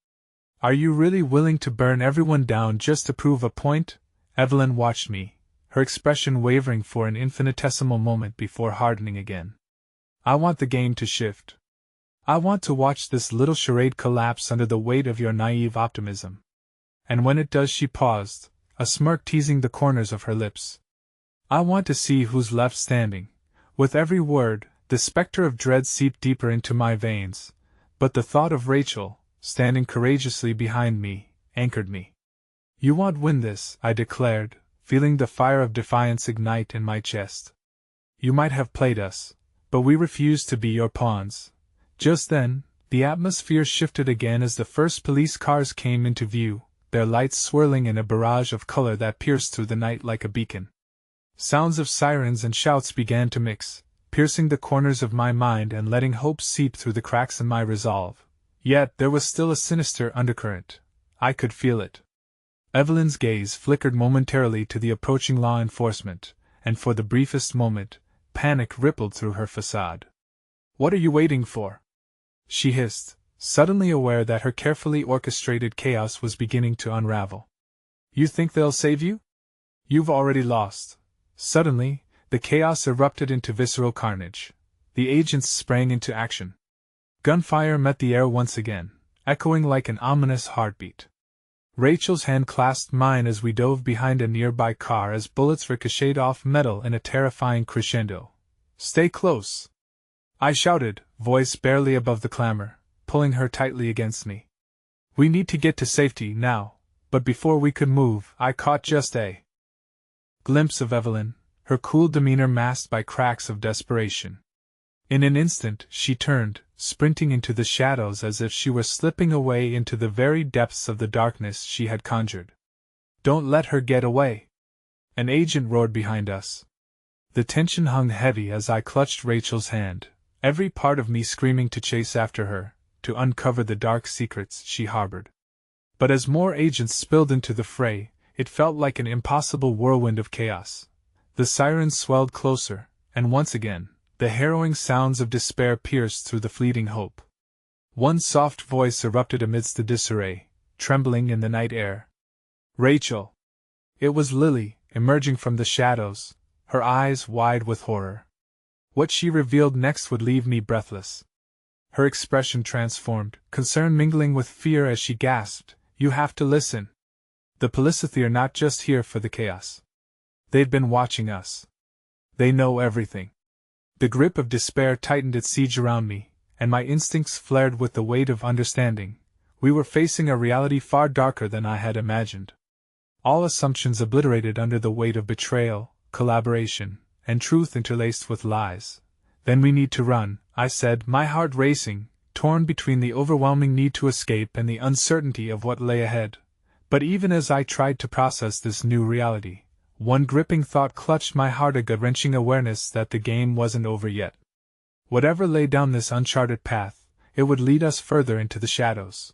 Are you really willing to burn everyone down just to prove a point? Evelyn watched me, her expression wavering for an infinitesimal moment before hardening again. I want the game to shift. I want to watch this little charade collapse under the weight of your naive optimism. And when it does, she paused, a smirk teasing the corners of her lips. I want to see who's left standing. With every word, the specter of dread seeped deeper into my veins, but the thought of Rachel, standing courageously behind me, anchored me. You won't win this, I declared, feeling the fire of defiance ignite in my chest. You might have played us, but we refuse to be your pawns. Just then, the atmosphere shifted again as the first police cars came into view, their lights swirling in a barrage of color that pierced through the night like a beacon. Sounds of sirens and shouts began to mix, piercing the corners of my mind and letting hope seep through the cracks in my resolve. Yet there was still a sinister undercurrent. I could feel it. Evelyn's gaze flickered momentarily to the approaching law enforcement, and for the briefest moment, panic rippled through her facade. What are you waiting for? She hissed, suddenly aware that her carefully orchestrated chaos was beginning to unravel. You think they'll save you? You've already lost. Suddenly, the chaos erupted into visceral carnage. The agents sprang into action. Gunfire met the air once again, echoing like an ominous heartbeat. Rachel's hand clasped mine as we dove behind a nearby car as bullets ricocheted off metal in a terrifying crescendo. Stay close! I shouted, voice barely above the clamor, pulling her tightly against me. We need to get to safety now, but before we could move, I caught just a glimpse of Evelyn, her cool demeanor masked by cracks of desperation. In an instant, she turned, sprinting into the shadows as if she were slipping away into the very depths of the darkness she had conjured. Don't let her get away! An agent roared behind us. The tension hung heavy as I clutched Rachel's hand, every part of me screaming to chase after her, to uncover the dark secrets she harbored. But as more agents spilled into the fray, it felt like an impossible whirlwind of chaos. The sirens swelled closer, and once again, the harrowing sounds of despair pierced through the fleeting hope. One soft voice erupted amidst the disarray, trembling in the night air. Rachel! It was Lily, emerging from the shadows, her eyes wide with horror. What she revealed next would leave me breathless. Her expression transformed, concern mingling with fear as she gasped, You have to listen. The Policity are not just here for the chaos. They've been watching us. They know everything. The grip of despair tightened its siege around me, and my instincts flared with the weight of understanding. We were facing a reality far darker than I had imagined. All assumptions obliterated under the weight of betrayal, collaboration, and truth interlaced with lies. Then we need to run, I said, my heart racing, torn between the overwhelming need to escape and the uncertainty of what lay ahead. But even as I tried to process this new reality, one gripping thought clutched my heart, a gut-wrenching awareness that the game wasn't over yet. Whatever lay down this uncharted path, it would lead us further into the shadows.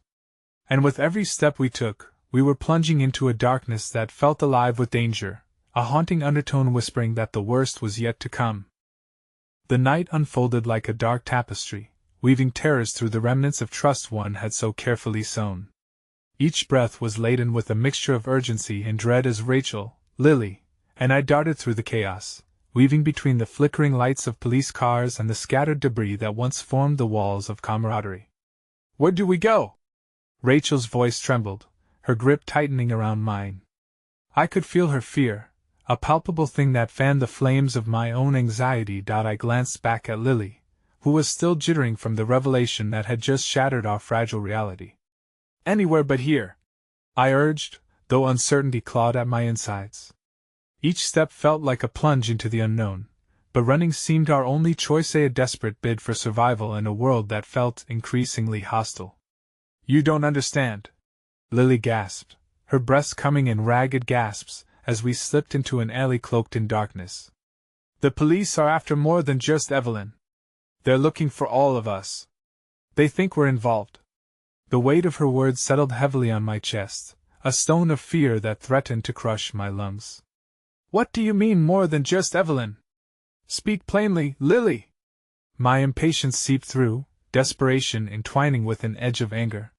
And with every step we took, we were plunging into a darkness that felt alive with danger, a haunting undertone whispering that the worst was yet to come. The night unfolded like a dark tapestry, weaving terrors through the remnants of trust one had so carefully sown. Each breath was laden with a mixture of urgency and dread as Rachel, Lily, and I darted through the chaos, weaving between the flickering lights of police cars and the scattered debris that once formed the walls of camaraderie. "Where do we go?" Rachel's voice trembled, her grip tightening around mine. I could feel her fear, a palpable thing that fanned the flames of my own anxiety. I glanced back at Lily, who was still jittering from the revelation that had just shattered our fragile reality. "Anywhere but here," I urged, though uncertainty clawed at my insides. Each step felt like a plunge into the unknown, but running seemed our only choice, a desperate bid for survival in a world that felt increasingly hostile. "You don't understand," Lily gasped, her breath coming in ragged gasps as we slipped into an alley cloaked in darkness. "The police are after more than just Evelyn. They're looking for all of us. They think we're involved." The weight of her words settled heavily on my chest, a stone of fear that threatened to crush my lungs. "What do you mean, more than just Evelyn? Speak plainly, Lily!" My impatience seeped through, desperation entwining with an edge of anger.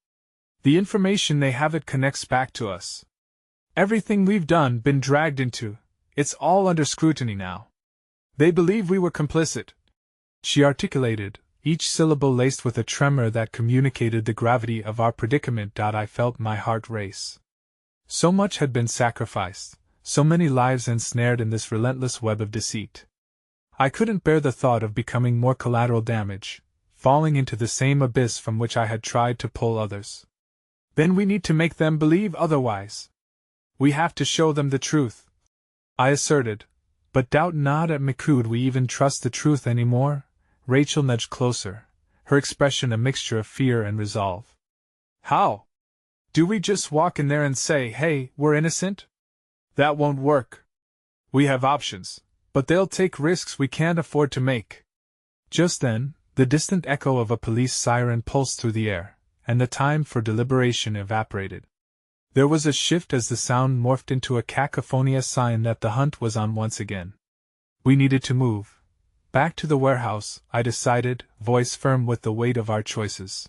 "The information they have, it connects back to us. Everything we've done, been dragged into, it's all under scrutiny now. They believe we were complicit," she articulated, each syllable laced with a tremor that communicated the gravity of our predicament. I felt my heart race. So much had been sacrificed, so many lives ensnared in this relentless web of deceit. I couldn't bear the thought of becoming more collateral damage, falling into the same abyss from which I had tried to pull others. "Then we need to make them believe otherwise. We have to show them the truth," I asserted. "But doubt not at me, could we even trust the truth any more?" Rachel nudged closer, her expression a mixture of fear and resolve. "How? Do we just walk in there and say, 'Hey, we're innocent'? That won't work. We have options, but they'll take risks we can't afford to make." Just then, the distant echo of a police siren pulsed through the air, and the time for deliberation evaporated. There was a shift as the sound morphed into a cacophony, a sign that the hunt was on once again. We needed to move. Back to the warehouse, I decided, voice firm with the weight of our choices.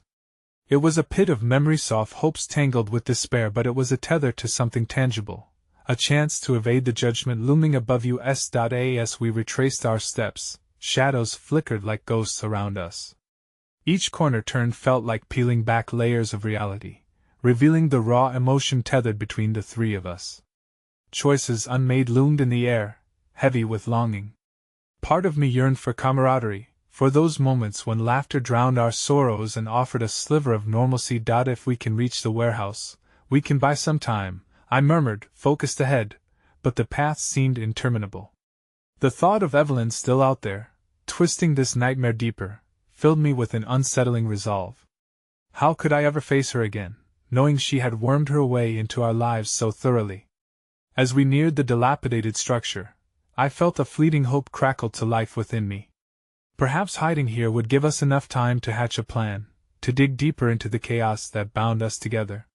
It was a pit of memory-soft hopes tangled with despair, but it was a tether to something tangible, a chance to evade the judgment looming above us. As we retraced our steps, shadows flickered like ghosts around us. Each corner turn felt like peeling back layers of reality, revealing the raw emotion tethered between the three of us. Choices unmade loomed in the air, heavy with longing. Part of me yearned for camaraderie, for those moments when laughter drowned our sorrows and offered a sliver of normalcy. "If we can reach the warehouse, we can buy some time," I murmured, focused ahead, but the path seemed interminable. The thought of Evelyn still out there, twisting this nightmare deeper, filled me with an unsettling resolve. How could I ever face her again, knowing she had wormed her way into our lives so thoroughly? As we neared the dilapidated structure, I felt a fleeting hope crackle to life within me. Perhaps hiding here would give us enough time to hatch a plan, to dig deeper into the chaos that bound us together.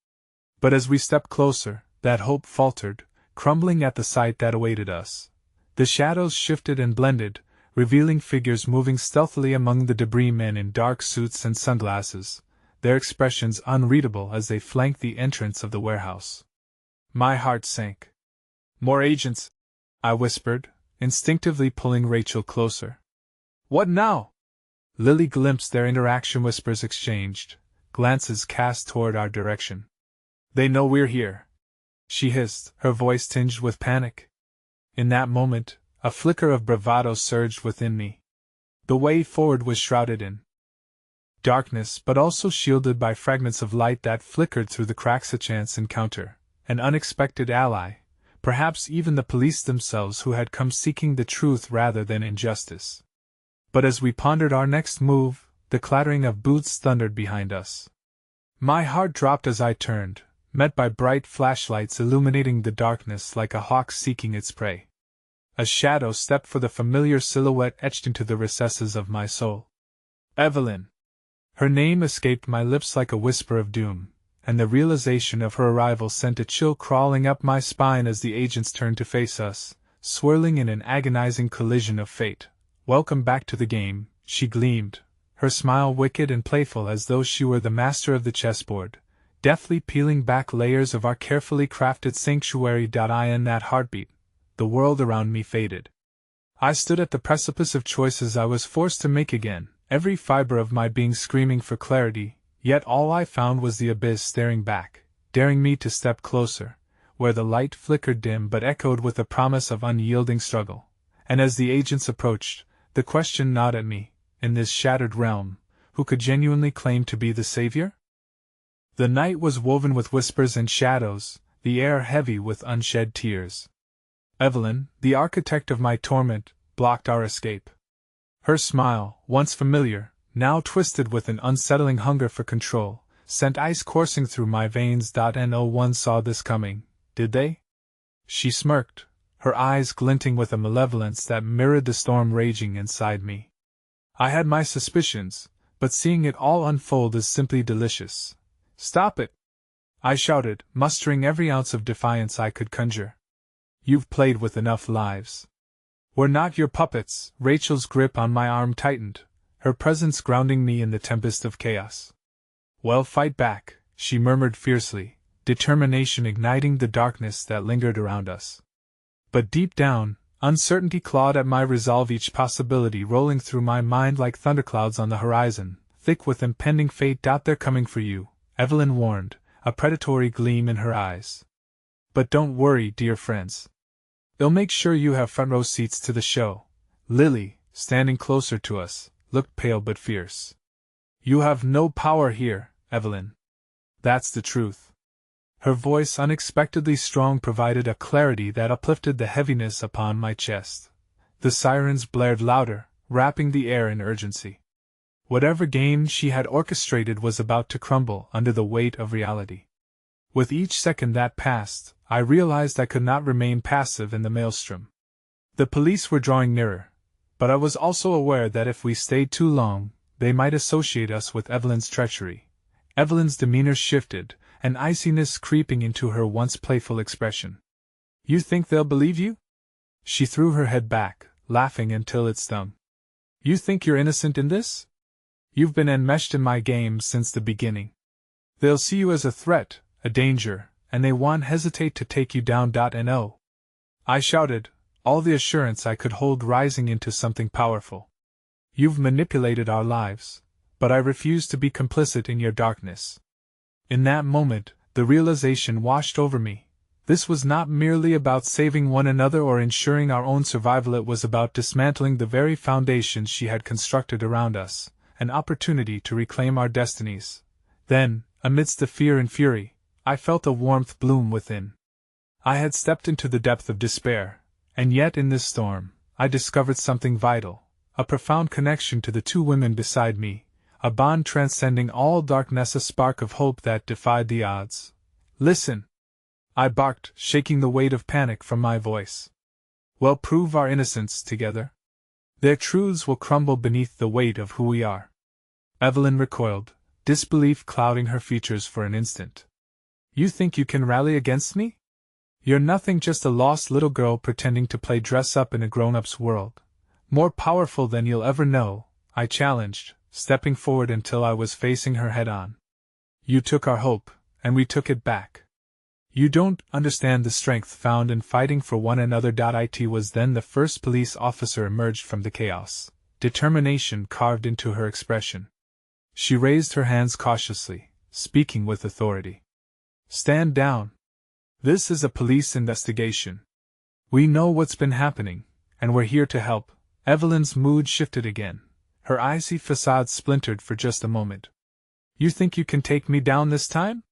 But as we stepped closer, that hope faltered, crumbling at the sight that awaited us. The shadows shifted and blended, revealing figures moving stealthily among the debris, men in dark suits and sunglasses, their expressions unreadable as they flanked the entrance of the warehouse. My heart sank. "More agents," I whispered, instinctively pulling Rachel closer. "What now?" Lily glimpsed their interaction, whispers exchanged, glances cast toward our direction. "They know we're here," she hissed, her voice tinged with panic. In that moment, a flicker of bravado surged within me. The way forward was shrouded in darkness, but also shielded by fragments of light that flickered through the cracks. A chance encounter, an unexpected ally, perhaps even the police themselves who had come seeking the truth rather than injustice. But as we pondered our next move, the clattering of boots thundered behind us. My heart dropped as I turned, met by bright flashlights illuminating the darkness like a hawk seeking its prey. A shadow stepped for the familiar silhouette etched into the recesses of my soul. Evelyn! Her name escaped my lips like a whisper of doom, and the realization of her arrival sent a chill crawling up my spine as the agents turned to face us, swirling in an agonizing collision of fate. Welcome back to the game, she gleamed, her smile wicked and playful as though she were the master of the chessboard, deftly peeling back layers of our carefully crafted sanctuary. In that heartbeat, the world around me faded. I stood at the precipice of choices I was forced to make again, every fiber of my being screaming for clarity, yet all I found was the abyss staring back, daring me to step closer, where the light flickered dim but echoed with the promise of unyielding struggle. And as the agents approached, the question gnawed at me, in this shattered realm, who could genuinely claim to be the savior? The night was woven with whispers and shadows, the air heavy with unshed tears. Evelyn, the architect of my torment, blocked our escape. Her smile, once familiar, now twisted with an unsettling hunger for control, sent ice coursing through my veins. No one saw this coming, did they? She smirked, her eyes glinting with a malevolence that mirrored the storm raging inside me. I had my suspicions, but seeing it all unfold is simply delicious. Stop it! I shouted, mustering every ounce of defiance I could conjure. You've played with enough lives. We're not your puppets. Rachel's grip on my arm tightened, her presence grounding me in the tempest of chaos. Well, fight back, she murmured fiercely, determination igniting the darkness that lingered around us. But deep down, uncertainty clawed at my resolve, each possibility rolling through my mind like thunderclouds on the horizon, thick with impending fate. They're coming for you, Evelyn warned, a predatory gleam in her eyes. But don't worry, dear friends. They'll make sure you have front row seats to the show. Lily, standing closer to us, looked pale but fierce. You have no power here, Evelyn. That's the truth. Her voice, unexpectedly strong, provided a clarity that uplifted the heaviness upon my chest. The sirens blared louder, wrapping the air in urgency. Whatever game she had orchestrated was about to crumble under the weight of reality. With each second that passed, I realized I could not remain passive in the maelstrom. The police were drawing nearer, but I was also aware that if we stayed too long, they might associate us with Evelyn's treachery. Evelyn's demeanor shifted, an iciness creeping into her once playful expression. You think they'll believe you? She threw her head back, laughing until it stung. You think you're innocent in this? You've been enmeshed in my game since the beginning. They'll see you as a threat, a danger, and they won't hesitate to take you down. No. I shouted, all the assurance I could hold rising into something powerful. You've manipulated our lives, but I refuse to be complicit in your darkness. In that moment, the realization washed over me. This was not merely about saving one another or ensuring our own survival, it was about dismantling the very foundations she had constructed around us, an opportunity to reclaim our destinies. Then, amidst the fear and fury, I felt a warmth bloom within. I had stepped into the depth of despair, and yet in this storm, I discovered something vital, a profound connection to the two women beside me, a bond transcending all darkness, a spark of hope that defied the odds. Listen! I barked, shaking the weight of panic from my voice. We'll prove our innocence together. Their truths will crumble beneath the weight of who we are. Evelyn recoiled, disbelief clouding her features for an instant. You think you can rally against me? You're nothing, just a lost little girl pretending to play dress-up in a grown-up's world. More powerful than you'll ever know, I challenged, stepping forward until I was facing her head-on. You took our hope, and we took it back. You don't understand the strength found in fighting for one another. It was then the first police officer emerged from the chaos, determination carved into her expression. She raised her hands cautiously, speaking with authority. Stand down. This is a police investigation. We know what's been happening, and we're here to help. Evelyn's mood shifted again, Her icy facade splintered for just a moment. You think you can take me down this time?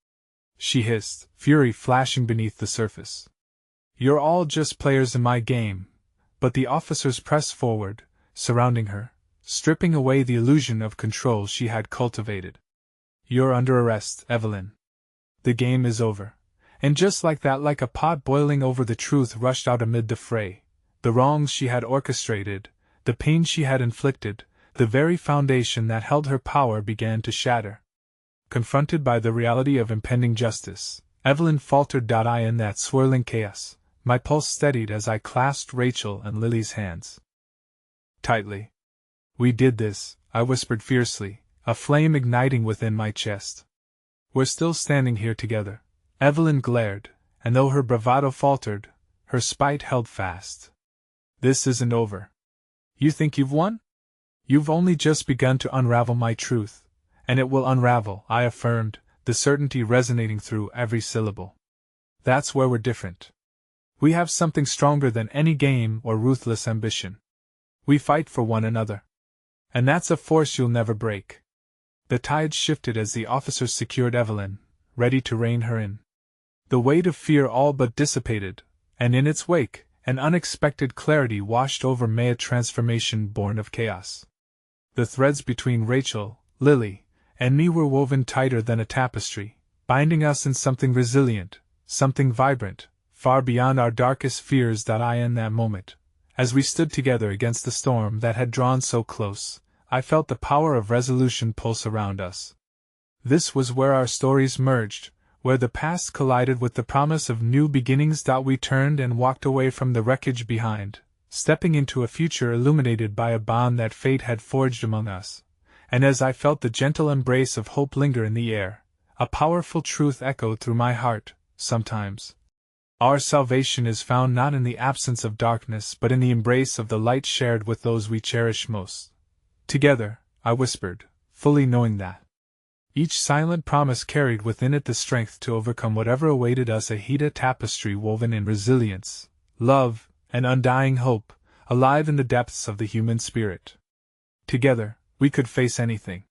She hissed, fury flashing beneath the surface. You're all just players in my game. But the officers pressed forward, surrounding her, stripping away the illusion of control she had cultivated. You're under arrest, Evelyn. The game is over. And just like that, like a pot boiling over, the truth rushed out amid the fray. The wrongs she had orchestrated, the pain she had inflicted, the very foundation that held her power began to shatter. Confronted by the reality of impending justice, Evelyn faltered. In that swirling chaos, my pulse steadied as I clasped Rachel and Lily's hands tightly. We did this, I whispered fiercely, a flame igniting within my chest. We're still standing here together. Evelyn glared, and though her bravado faltered, her spite held fast. This isn't over. You think you've won? You've only just begun to unravel my truth, and it will unravel, I affirmed, the certainty resonating through every syllable. That's where we're different. We have something stronger than any game or ruthless ambition. We fight for one another. And that's a force you'll never break. The tide shifted as the officers secured Evelyn, ready to rein her in. The weight of fear all but dissipated, and in its wake, an unexpected clarity washed over me, a transformation born of chaos. The threads between Rachel, Lily, and me were woven tighter than a tapestry, binding us in something resilient, something vibrant, far beyond our darkest fears. In that moment, as we stood together against the storm that had drawn so close, I felt the power of resolution pulse around us. This was where our stories merged, where the past collided with the promise of new beginnings. We turned and walked away from the wreckage behind, stepping into a future illuminated by a bond that fate had forged among us. And as I felt the gentle embrace of hope linger in the air, a powerful truth echoed through my heart. Sometimes our salvation is found not in the absence of darkness but in the embrace of the light shared with those we cherish most. Together, I whispered, fully knowing that each silent promise carried within it the strength to overcome whatever awaited us, a Hida tapestry woven in resilience, love, and undying hope, alive in the depths of the human spirit. Together, we could face anything.